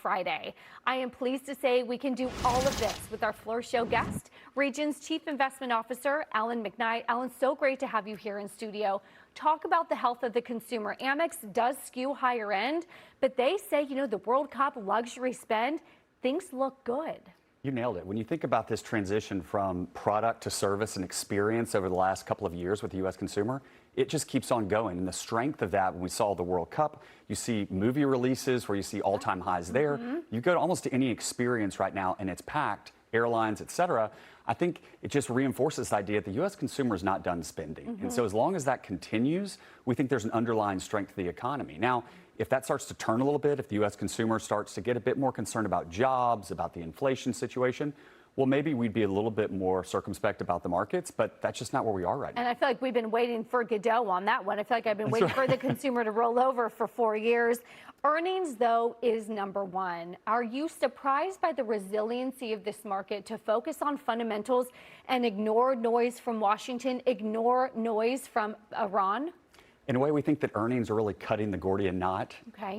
Friday. I am pleased to say we can do all of this with our floor show guest, Region's Chief Investment Officer, Alan McKnight. Alan, so great to have you here in studio. Talk about the health of the consumer. Amex does skew higher end, but they say, the World Cup luxury spend, things look good. You nailed it. When you think about this transition from product to service and experience over the last couple of years with the U.S. consumer, it just keeps on going. And the strength of that, when we saw the World Cup, you see movie releases where you see all-time highs there. You go to almost to any experience right now and it's packed, airlines, et cetera. I think it just reinforces the idea that the U.S. consumer is not done spending. And so as long as that continues, we think there's an underlying strength of the economy. Now, if that starts to turn a little bit, if the U.S. consumer starts to get a bit more concerned about jobs, about the inflation situation, well, maybe we'd be a little bit more circumspect about the markets, but that's just not where we are right now. And I feel like we've been waiting for Godot on that one. I feel like I've been waiting for the consumer to roll over for 4 years. Earnings, though, is number one. Are you surprised by the resiliency of this market to focus on fundamentals and ignore noise from Washington, ignore noise from Iran? In a way, we think that earnings are really cutting the Gordian knot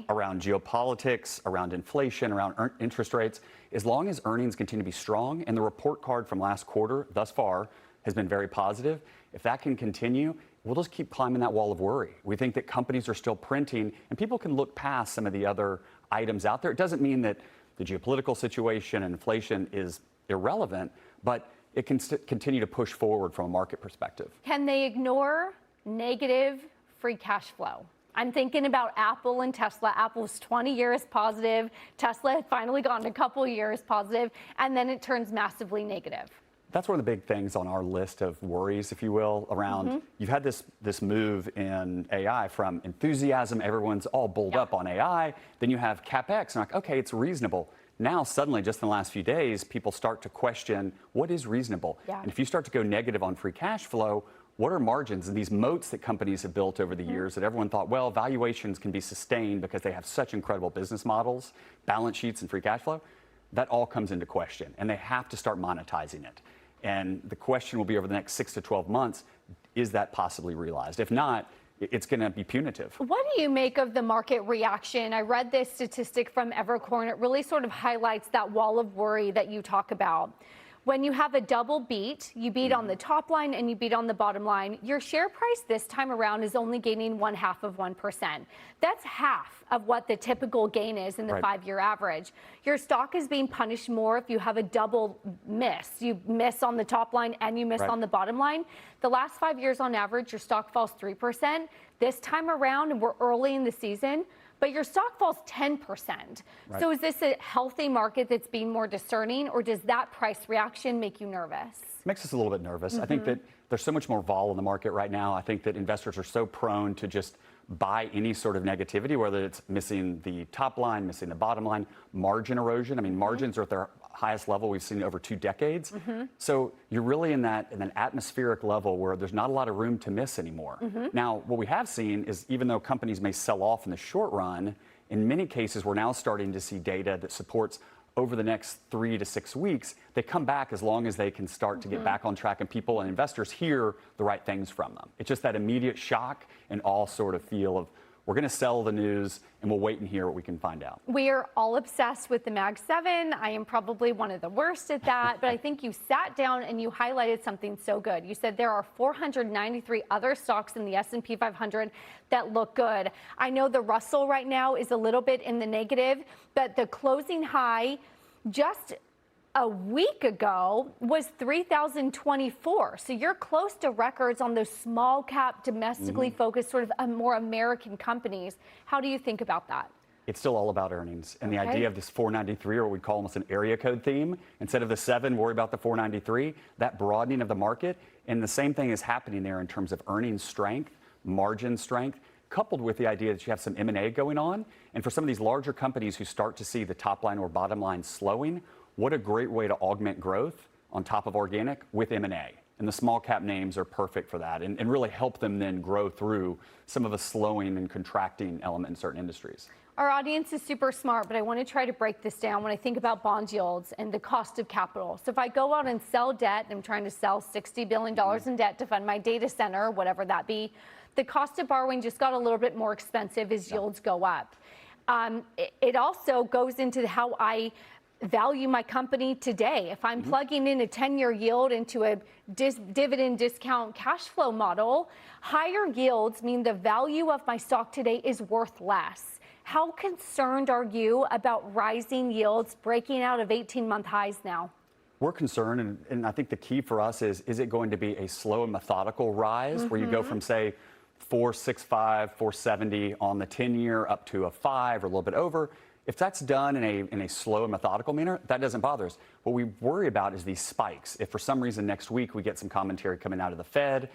around geopolitics, around inflation, around interest rates. As long as earnings continue to be strong, and the report card from last quarter thus far has been very positive, if that can continue, we'll just keep climbing that wall of worry. We think that companies are still printing, and people can look past some of the other items out there. It doesn't mean that the geopolitical situation and inflation is irrelevant, but it can continue to push forward from a market perspective. Can they ignore negative free cash flow? I'm thinking about Apple and Tesla. Apple's 20 years positive. Tesla had finally gone a couple years positive, and then it turns massively negative. That's one of the big things on our list of worries, if you will, around you've had this move in AI from enthusiasm, everyone's all bulled up on AI, then you have CapEx, and like, okay, it's reasonable. Now, suddenly, just in the last few days, people start to question what is reasonable. And if you start to go negative on free cash flow, what are margins and these moats that companies have built over the years that everyone thought, well, valuations can be sustained because they have such incredible business models, balance sheets, and free cash flow? That all comes into question, and they have to start monetizing it. And the question will be over the next 6 to 12 months, is that possibly realized? If not, it's going to be punitive. What do you make of the market reaction? I read this statistic from Headquartered, and it really sort of highlights that wall of worry that you talk about. When you have a double beat, you beat on the top line and you beat on the bottom line, your share price this time around is only gaining 0.5%. That's half of what the typical gain is in the 5-year average. Your stock is being punished more if you have a double miss. You miss on the top line and you miss on the bottom line. The last 5 years on average, your stock falls 3%. This time around, and we're early in the season, but your stock falls 10%. So is this a healthy market that's being more discerning, or does that price reaction make you nervous? It makes us a little bit nervous. I think that there's so much more vol in the market right now. I think that investors are so prone to just buy any sort of negativity, whether it's missing the top line, missing the bottom line, margin erosion. I mean, margins are at their highest level we've seen in over 2 decades. So you're really in an atmospheric level where there's not a lot of room to miss anymore. Now, what we have seen is even though companies may sell off in the short run, in many cases, we're now starting to see data that supports over the next 3 to 6 weeks, they come back as long as they can start to get back on track and people and investors hear the right things from them. It's just that immediate shock and all sort of feel of, we're going to sell the news and we'll wait and hear what we can find out. We are all obsessed with the Mag 7. I am probably one of the worst at that, but I think you sat down and you highlighted something so good. You said there are 493 other stocks in the S&P 500 that look good. I know the Russell right now is a little bit in the negative, but the closing high just a week ago was 3,024. So you're close to records on those small cap, domestically focused, sort of more American companies. How do you think about that? It's still all about earnings. And the idea of this 493, or what we call almost an area code theme, instead of the 7, worry about the 493, that broadening of the market. And the same thing is happening there in terms of earnings strength, margin strength, coupled with the idea that you have some M&A going on. And for some of these larger companies who start to see the top line or bottom line slowing, what a great way to augment growth on top of organic with M&A. And the small cap names are perfect for that and really help them then grow through some of the slowing and contracting element in certain industries. Our audience is super smart, but I want to try to break this down when I think about bond yields and the cost of capital. So if I go out and sell debt, I'm trying to sell $60 billion in debt to fund my data center, whatever that be, the cost of borrowing just got a little bit more expensive as yields go up. It also goes into how I value my company today. If I'm plugging in a 10-year yield into a dividend discount cash flow model, higher yields mean the value of my stock today is worth less. How concerned are you about rising yields breaking out of 18-month highs now? We're concerned, and I think the key for us is it going to be a slow and methodical rise where you go from, say, 465, 470 on the 10-year up to a 5 or a little bit over? If that's done in a slow and methodical manner, that doesn't bother us. What we worry about is these spikes. If for some reason next week we get some commentary coming out of the Fed,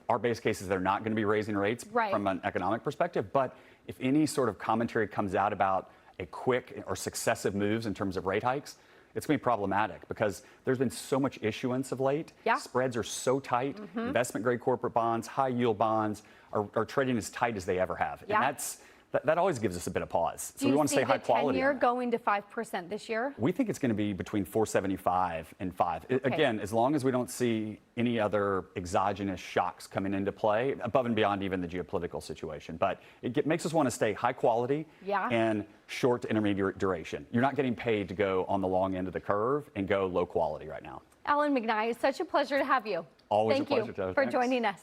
our base case is they're not going to be raising rates from an economic perspective. But if any sort of commentary comes out about a quick or successive moves in terms of rate hikes, it's going to be problematic because there's been so much issuance of late. Spreads are so tight. Investment grade corporate bonds, high yield bonds are trading as tight as they ever have. And that always gives us a bit of pause. So we want to stay high quality. Do you see the 10-year going to 5% this year? We think it's going to be between 475 and 5. Again, as long as we don't see any other exogenous shocks coming into play, above and beyond even the geopolitical situation. But it makes us want to stay high quality and short to intermediate duration. You're not getting paid to go on the long end of the curve and go low quality right now. Alan McKnight, it's such a pleasure to have you. Always Thank a pleasure, you for joining us.